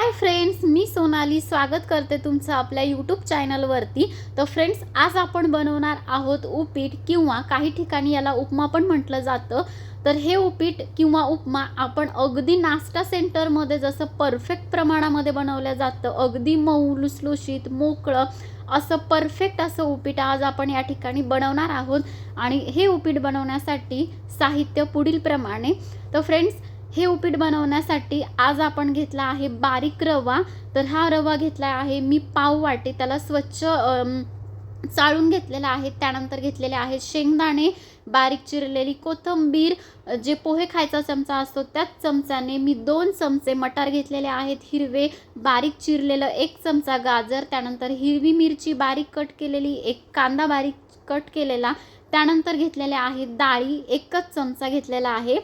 Hi friends, मी सोनाली स्वागत करते तुमचं आपल्या यूट्यूब चॅनलवरती। तर फ्रेंड्स, आज आपण बनवणार आहोत उपीट किंवा काही ठिकाणी याला उपमा पण म्हटलं जातं। तर हे उपीट किंवा उपमा आपण अगदी नाश्ता सेंटरमध्ये जसं परफेक्ट प्रमाणामध्ये बनवलं जातं, अगदी मऊ लुसलुशीत मोकळं असं परफेक्ट असं उपीट आज आपण या ठिकाणी बनवणार आहोत। आणि हे उपीट बनवण्यासाठी साहित्य पुढील प्रमाणे। तर फ्रेंड्स, हे उपीट बनवण्यासाठी आज आपण घेतला आहे बारीक रवा। तर हा रवा घेतला आहे मी पाव वाटी, त्याला स्वच्छ चाळून घेतलेला आहे। त्यानंतर घेतलेले आहेत शेंगदाणे, बारीक चिरलेली कोथिंबीर, जे पोहे खायचा चमचा असतो त्याच चमचाने मी 2 चमचे मटार घेतलेले आहेत हिरवे, बारीक चिरलेलं 1 चमचा गाजर, त्यानंतर हिरवी मिरची बारीक कट केलेली, 1 कांदा बारीक कट केलेला, त्यानंतर घेतलेले आहेत डाळी 1च चमचा घेतलेला आहे।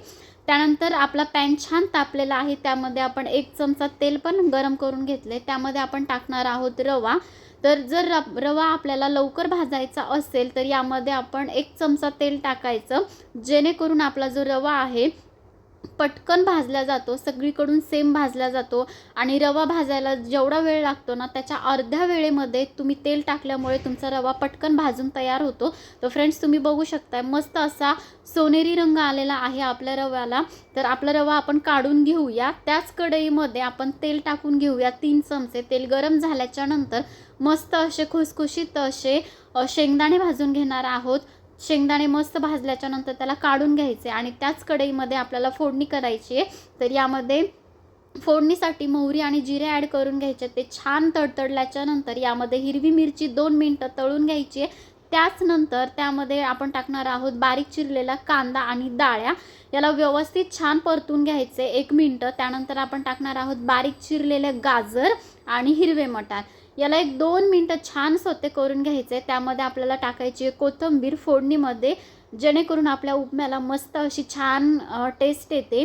त्यानंतर आपला पॅन छान तापलेला आहे, त्यामध्ये आपण 1 चमचा तेल पण गरम करून घेतले, त्यामध्ये आपण टाकणार आहोत रवा। तर जर रवा आपल्याला लवकर भाजायचा असेल तर यामध्ये आपण 1 चमचा तेल टाकायचं, जेणेकरून आपला जो रवा आहे पटकन भाजला जातो, सगळीकडून सेम भाजला जातो। आणि रवा भाजायला जेवढा वेळ लागतो ना, त्याच्या अर्ध्या वेळेमध्ये तुम्ही तेल टाकल्यामुळे तुमचा रवा पटकन भाजून तयार होतो। तर फ्रेंड्स, तुम्ही बघू शकताय मस्त असा सोनेरी रंग आलेला आहे आपल्या रव्याला। तर आपला रवा आपण काढून घेऊया। त्याच कढईमध्ये आपण तेल टाकून घेऊया 3 चमचे। तेल गरम झाल्याच्या नंतर मस्त असे खुसखुशीत असे शेंगदाणे भाजून घेणार आहोत। शेंगदाणे मस्त भाजल्याच्या नंतर त्याला काढून घ्यायचे आणि त्याच कढईमध्ये आपल्याला फोडणी करायची आहे। तर यामध्ये फोडणीसाठी मोहरी आणि जिरे ॲड करून घ्यायचे। ते छान तडतडल्याच्या नंतर यामध्ये हिरवी मिरची 2 मिनिटं तळून घ्यायची आहे। त्याच नंतर त्यामध्ये आपण टाकणार आहोत बारीक चिरलेला कांदा आणि डाळ्या, याला व्यवस्थित छान परतून घ्यायचे 1 मिनिट। त्यानंतर आपण टाकणार आहोत बारीक चिरलेले गाजर आणि हिरवे मटार, याला 1-2 मिनिटं छान सोते करून घ्यायचे। त्यामध्ये आपल्याला टाकायची कोथिंबीर फोडणीमध्ये, जेणेकरून आपल्या उपम्याला मस्त अशी छान टेस्ट येते।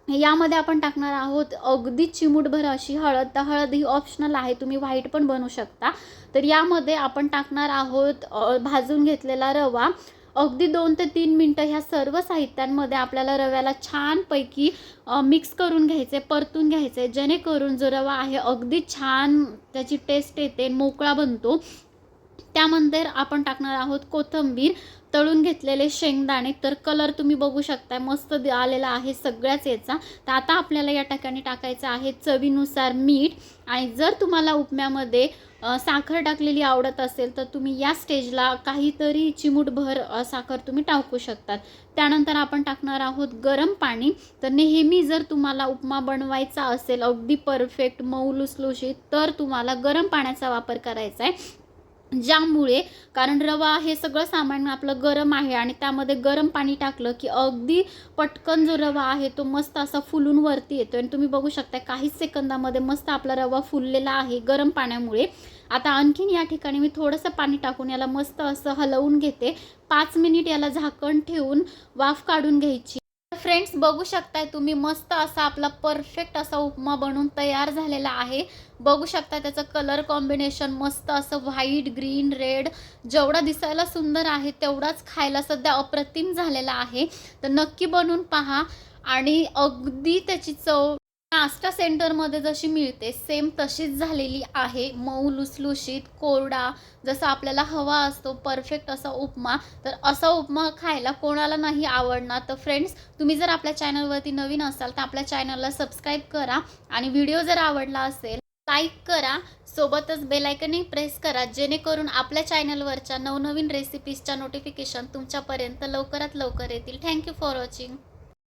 यामध्ये आपण टाकणार आहोत अगदी चिमूटभर अशी हळद। तर हळद ही ऑप्शनल आहे, तुम्ही व्हाईट पण बनवू शकता। तर यामध्ये आपण टाकणार आहोत भाजून घेतलेला रवा। अगदी 2 ते 3 मिनिटं ह्या सर्व साहित्यांमध्ये आपल्याला रव्याला छानपैकी मिक्स करून घ्यायचे, परतून घ्यायचे, जेणेकरून जो रवा आहे अगदी छान त्याची टेस्ट येते, मोकळा बनतो। त्यानंतर आपण टाकणार आहोत कोथिंबीर, तळून घेतलेले शेंगदाणे। तर कलर तुम्ही बघू शकता मस्त आलेला आहे सगळ्याच याचा। तर आता आपल्याला या ठिकाणी टाकायचं आहे चवीनुसार मीठ। आणि जर तुम्हाला उपम्यामध्ये साखर टाकलेली आवडत असेल तर तुम्ही या स्टेजला काहीतरी चिमूटभर साखर तुम्ही टाकू शकतात। त्यानंतर आपण टाकणार आहोत गरम पाणी। तर नेहमी जर तुम्हाला उपमा बनवायचा असेल अगदी परफेक्ट मऊ लुसलुशीत, तर तुम्हाला गरम पाण्याचा वापर करायचा आहे। ज्यामुळे कारण रवा हे सगळं सामान आपलं गरम आहे आणि त्यामध्ये गरम पाणी टाकलं की अगदी पटकन जो रवा आहे तो मस्त असा फुलून वरती येतो। आणि तुम्ही बघू शकता काहीच सेकंदामध्ये मस्त आपला रवा फुललेला आहे गरम पाण्यामुळे। आता आणखीन या ठिकाणी मी थोडंसं पाणी टाकून याला मस्त असं हलवून घेते। 5 मिनिट याला झाकण ठेवून वाफ काढून घ्यायची। फ्रेंड्स, बघू शकताय तुम्ही मस्त असा आपला परफेक्ट असा उपमा बनून तयार झालेला आहे। बघू शकता त्याचं कलर कॉम्बिनेशन मस्त असं व्हाईट, ग्रीन, रेड, जेवढा दिसायला सुंदर आहे तेवढाच खायला सध्या अप्रतिम झालेला आहे। तर नक्की बनवून पहा आणि अगदी त्याची चव नाश्ता सेंटरमध्ये जशी मिळते सेम तशीच झालेली आहे, मऊ लुसलुशीत कोरडा जसा आपल्याला हवा असतो परफेक्ट असा उपमा। तर असा उपमा खायला कोणाला नाही आवडणार। तर फ्रेंड्स, तुम्ही जर आपल्या चॅनलवरती नवीन असाल तर आपल्या चॅनलला सबस्क्राईब करा आणि व्हिडिओ जर आवडला असेल लाईक करा, सोबतच बेल आयकनही प्रेस करा, जेणेकरून आपल्या चॅनलवरच्या नवनवीन रेसिपीजच्या नोटिफिकेशन तुमच्यापर्यंत लवकरात लवकर येतील। Thank you for watching.